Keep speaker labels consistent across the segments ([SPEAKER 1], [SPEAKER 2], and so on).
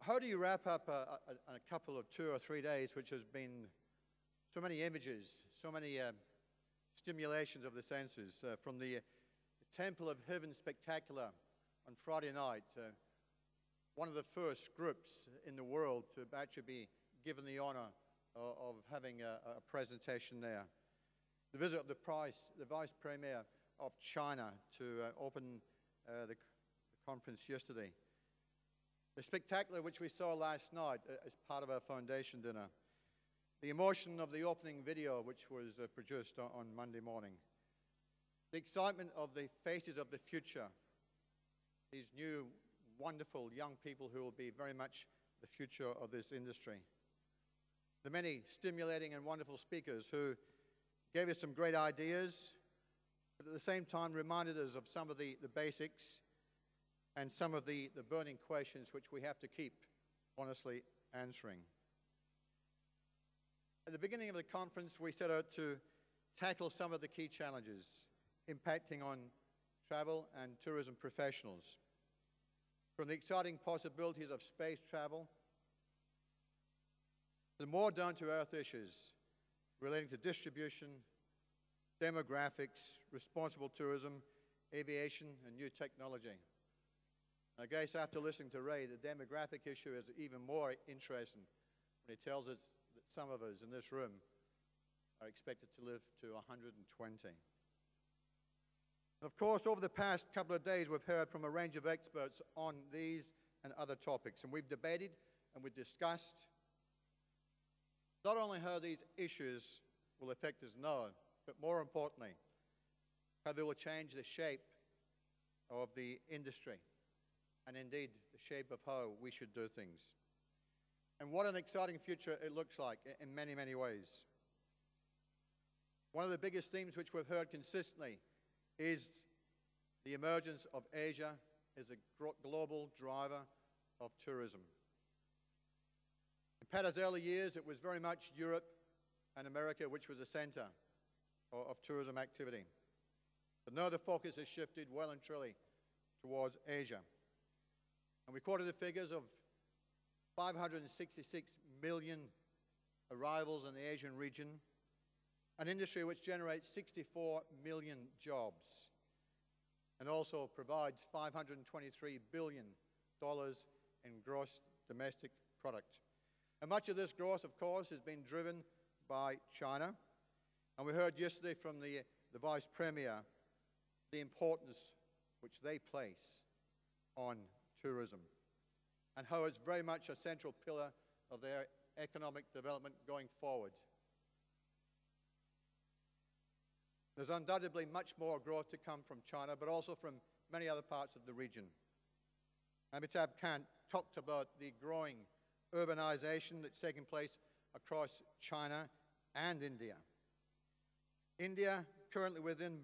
[SPEAKER 1] How do you wrap up a couple of 2 or 3 days, which has been so many images, so many stimulations of the senses, from the Temple of Heaven Spectacular on Friday night, one of the first groups in the world to actually be given the honor of having a presentation there. The visit of the Vice Premier of China to open the conference yesterday. The spectacular which we saw last night as part of our foundation dinner. The emotion of the opening video which was produced on Monday morning. The excitement of the faces of the future. These new, wonderful young people who will be very much the future of this industry. The many stimulating and wonderful speakers who gave us some great ideas, but at the same time reminded us of some of the basics and some of the burning questions which we have to keep honestly answering. At the beginning of the conference, we set out to tackle some of the key challenges impacting on travel and tourism professionals. From the exciting possibilities of space travel, to the more down-to-earth issues relating to distribution, demographics, responsible tourism, aviation, and new technology. I guess after listening to Ray, the demographic issue is even more interesting when he tells us that some of us in this room are expected to live to 120. And of course, over the past couple of days, we've heard from a range of experts on these and other topics, and we've debated and we've discussed not only how these issues will affect us now, but more importantly, how they will change the shape of the industry and indeed the shape of how we should do things. And what an exciting future it looks like in many, many ways. One of the biggest themes which we've heard consistently is the emergence of Asia as a global driver of tourism. In Peter's early years, it was very much Europe and America which was the center of tourism activity. But now the focus has shifted well and truly towards Asia. And we quoted the figures of 566 million arrivals in the Asian region, an industry which generates 64 million jobs and also provides $523 billion in gross domestic product. And much of this growth, of course, has been driven by China. And we heard yesterday from the Vice Premier the importance which they place on tourism and how it's very much a central pillar of their economic development going forward. There's undoubtedly much more growth to come from China, but also from many other parts of the region. Amitabh Kant talked about the growing urbanization that's taking place across China and India. India, currently within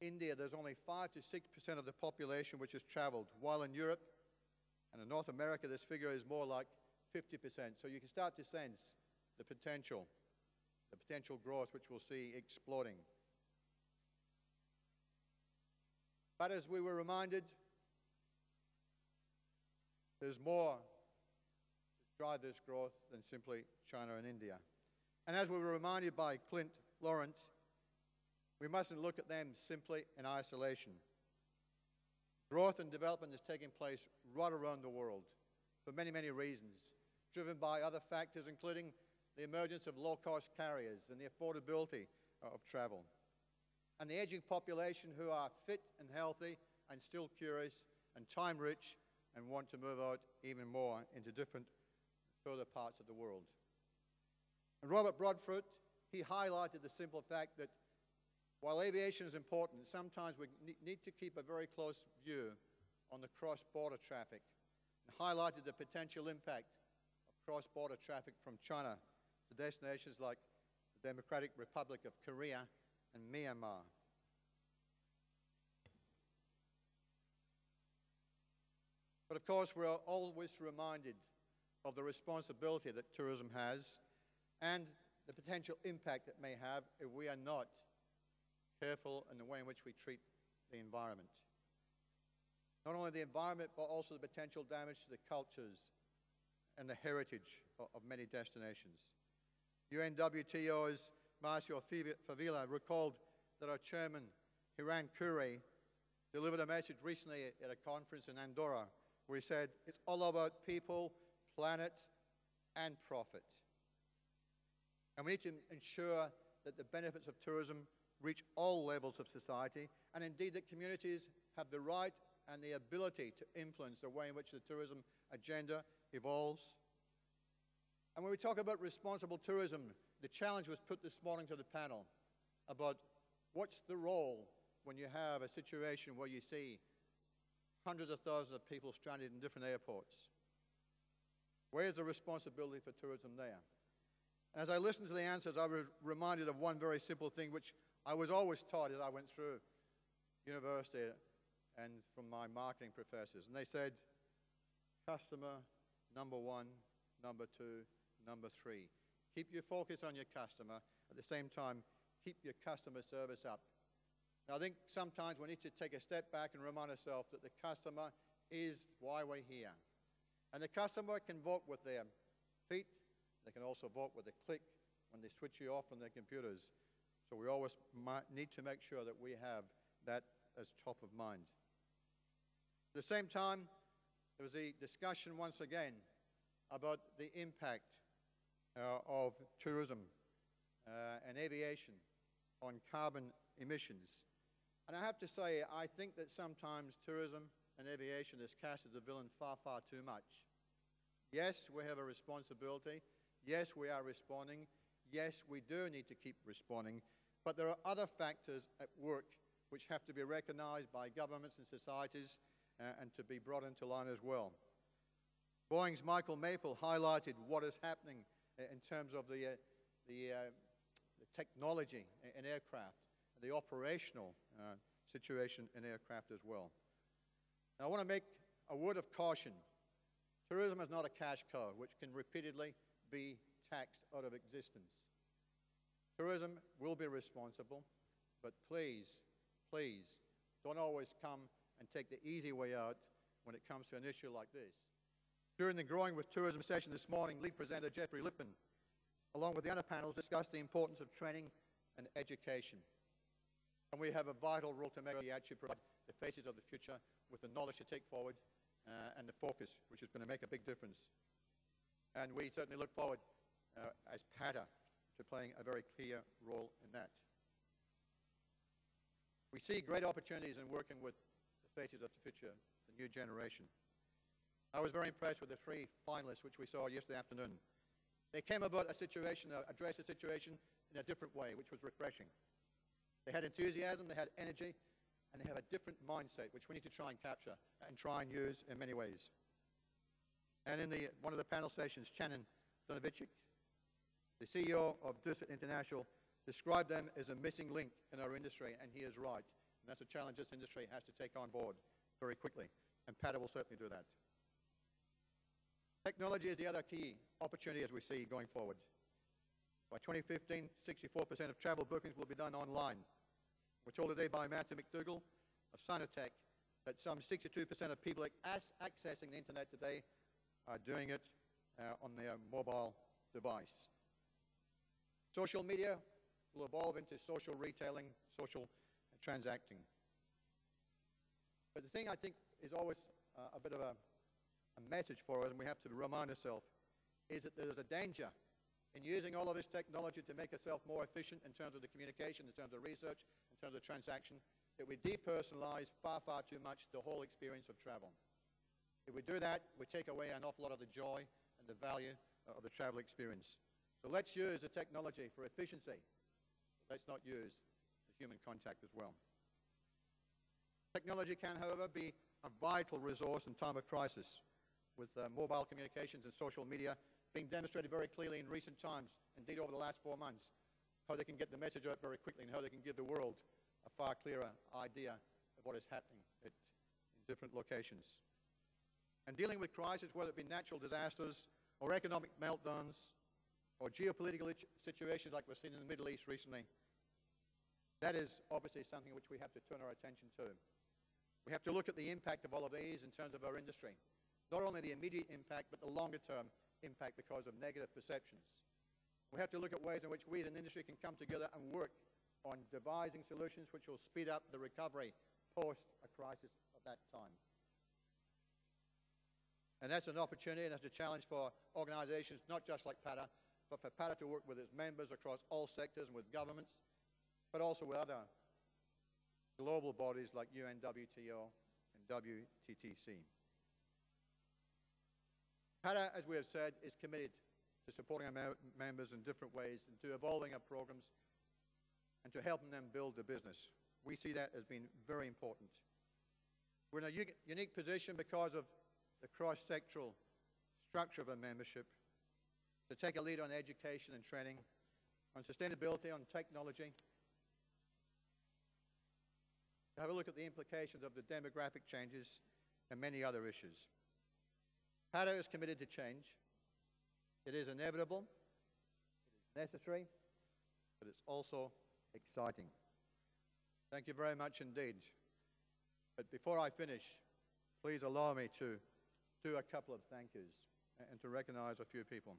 [SPEAKER 1] India, there's only 5 to 6% of the population which has traveled, while in Europe and in North America, this figure is more like 50%. So you can start to sense the potential growth which we'll see exploding. But as we were reminded, there's more to drive this growth than simply China and India. And as we were reminded by Clint Lawrence, we mustn't look at them simply in isolation. Growth and development is taking place right around the world for many, many reasons, driven by other factors, including the emergence of low-cost carriers and the affordability of travel, and the aging population who are fit and healthy and still curious and time-rich and want to move out even more into different further parts of the world. And Robert Broadfoot, he highlighted the simple fact that while aviation is important, sometimes we need to keep a very close view on the cross-border traffic, and highlighted the potential impact of cross-border traffic from China to destinations like the Democratic Republic of Korea and Myanmar. But of course, we're always reminded of the responsibility that tourism has and the potential impact it may have if we are not careful in the way in which we treat the environment. not only the environment, but also the potential damage to the cultures and the heritage of many destinations. UNWTO's Marcio Favila recalled that our chairman, Hiran Kure, delivered a message recently at a conference in Andorra where he said, it's all about people, planet, and profit. And we need to ensure that the benefits of tourism reach all levels of society, and indeed that communities have the right and the ability to influence the way in which the tourism agenda evolves. And when we talk about responsible tourism, the challenge was put this morning to the panel about what's the role when you have a situation where you see hundreds of thousands of people stranded in different airports. Where's the responsibility for tourism there? And as I listened to the answers, I was reminded of one very simple thing which I was always taught as I went through university and from my marketing professors. And they said, customer, number one, number two, number three. Keep your focus on your customer. At the same time, keep your customer service up. Now, I think sometimes we need to take a step back and remind ourselves that the customer is why we're here. And the customer can vote with their feet. They can also vote with a click when they switch you off from their computers. So we always need to make sure that we have that as top of mind. At the same time, there was a discussion once again about the impact of tourism and aviation on carbon emissions. And I have to say, I think that sometimes tourism and aviation is cast as a villain far, far too much. Yes, we have a responsibility. Yes, we are responding. Yes, we do need to keep responding. But there are other factors at work which have to be recognized by governments and societies and to be brought into line as well. Boeing's Michael Maple highlighted what is happening in terms of the technology in aircraft, the operational situation in aircraft as well. Now, I want to make a word of caution. Tourism is not a cash cow which can repeatedly be taxed out of existence. Tourism will be responsible, but please, please, don't always come and take the easy way out when it comes to an issue like this. During the Growing with Tourism session this morning, lead presenter Jeffrey Lippman, along with the other panels, discussed the importance of training and education. And we have a vital role to make. We actually provide the faces of the future with the knowledge to take forward and the focus, which is going to make a big difference. And we certainly look forward, as PATA, to playing a very clear role in that. We see great opportunities in working with the faces of the future, the new generation. I was very impressed with the three finalists which we saw yesterday afternoon. They came about a situation, addressed a situation in a different way, which was refreshing. They had enthusiasm, they had energy, and they have a different mindset, which we need to try and capture and try and use in many ways. And in one of the panel sessions, Shannon Donovicic, the CEO of Dusset International, described them as a missing link in our industry, and he is right. And that's a challenge this industry has to take on board very quickly, and PATA will certainly do that. Technology is the other key opportunity as we see going forward. By 2015, 64% of travel bookings will be done online. We're told today by Matthew McDougall of Sinotech that some 62% of people accessing the internet today are doing it on their mobile device. Social media will evolve into social retailing, social transacting. But the thing I think is always a bit of a message for us, and we have to remind ourselves, is that there's a danger in using all of this technology to make ourselves more efficient in terms of the communication, in terms of research, in terms of transaction, that we depersonalize far, far too much the whole experience of travel. If we do that, we take away an awful lot of the joy and the value of the travel experience. So let's use the technology for efficiency. Let's not use the human contact as well. Technology can, however, be a vital resource in time of crisis, with mobile communications and social media being demonstrated very clearly in recent times, indeed over the last 4 months, how they can get the message out very quickly and how they can give the world a far clearer idea of what is happening in different locations. And dealing with crises, whether it be natural disasters or economic meltdowns or geopolitical situations like we've seen in the Middle East recently, that is obviously something which we have to turn our attention to. We have to look at the impact of all of these in terms of our industry. Not only the immediate impact, but the longer-term impact because of negative perceptions. We have to look at ways in which we as an industry can come together and work on devising solutions which will speed up the recovery post a crisis of that time. And that's an opportunity and that's a challenge for organizations not just like PATA, but for PATA to work with its members across all sectors and with governments, but also with other global bodies like UNWTO and WTTC. PATA, as we have said, is committed to supporting our members in different ways and to evolving our programs and to helping them build the business. We see that as being very important. We're in a unique position because of the cross-sectoral structure of our membership to take a lead on education and training, on sustainability, on technology, to have a look at the implications of the demographic changes and many other issues. PATA is committed to change. It is inevitable, it is necessary, but it's also exciting. Thank you very much indeed. But before I finish, please allow me to do a couple of thank yous and to recognize a few people.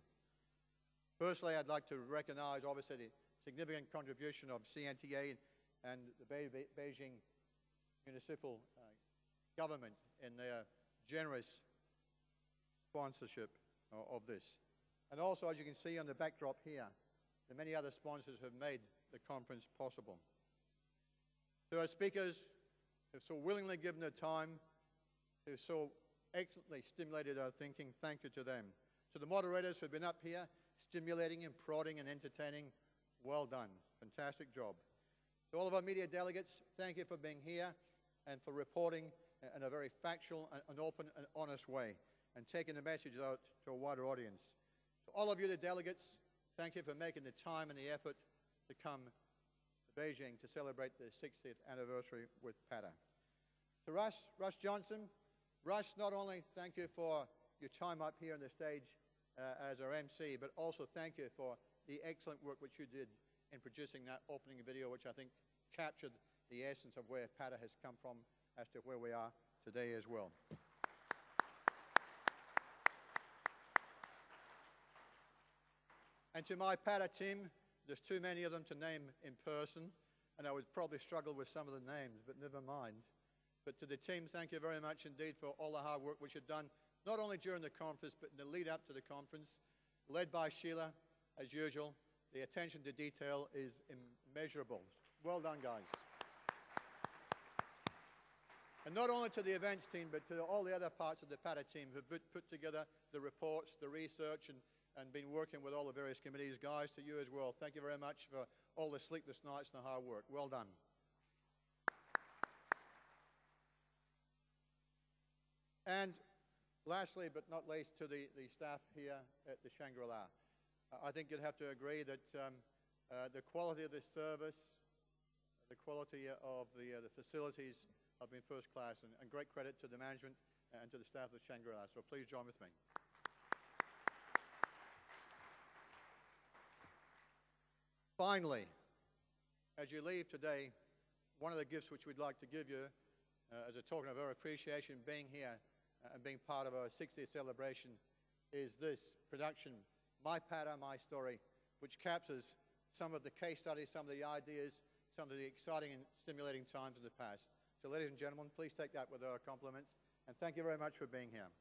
[SPEAKER 1] Firstly, I'd like to recognize, obviously, the significant contribution of CNTA and the Beijing municipal government in their generous sponsorship of this. And also, as you can see on the backdrop here, the many other sponsors have made the conference possible. To our speakers who have so willingly given their time, who have so excellently stimulated our thinking, thank you to them. To the moderators who have been up here, stimulating and prodding and entertaining, well done. Fantastic job. To all of our media delegates, thank you for being here and for reporting in a very factual and open and honest way and taking the message out to a wider audience. To all of you, the delegates, thank you for making the time and the effort to come to Beijing to celebrate the 60th anniversary with PATA. To Russ Johnson, Russ, not only thank you for your time up here on the stage as our MC, but also thank you for the excellent work which you did in producing that opening video, which I think captured the essence of where PATA has come from as to where we are today as well. And to my PATA team, there's too many of them to name in person, and I would probably struggle with some of the names, but never mind. But to the team, thank you very much indeed for all the hard work which you've done, not only during the conference, but in the lead up to the conference, led by Sheila, as usual. The attention to detail is immeasurable. Well done, guys. And not only to the events team, but to all the other parts of the PATA team who put together the reports, the research, and been working with all the various committees. Guys, to you as well. Thank you very much for all the sleepless nights and the hard work. Well done. And lastly, but not least, to the staff here at the Shangri-La. I think you'd have to agree that the quality of this service, the quality of the facilities have been first class, and great credit to the management and to the staff of the Shangri-La. So please join with me. Finally, as you leave today, one of the gifts which we'd like to give you as a token of our appreciation being here and being part of our 60th celebration is this production, My PATA, My Story, which captures some of the case studies, some of the ideas, some of the exciting and stimulating times in the past. So ladies and gentlemen, please take that with our compliments, and thank you very much for being here.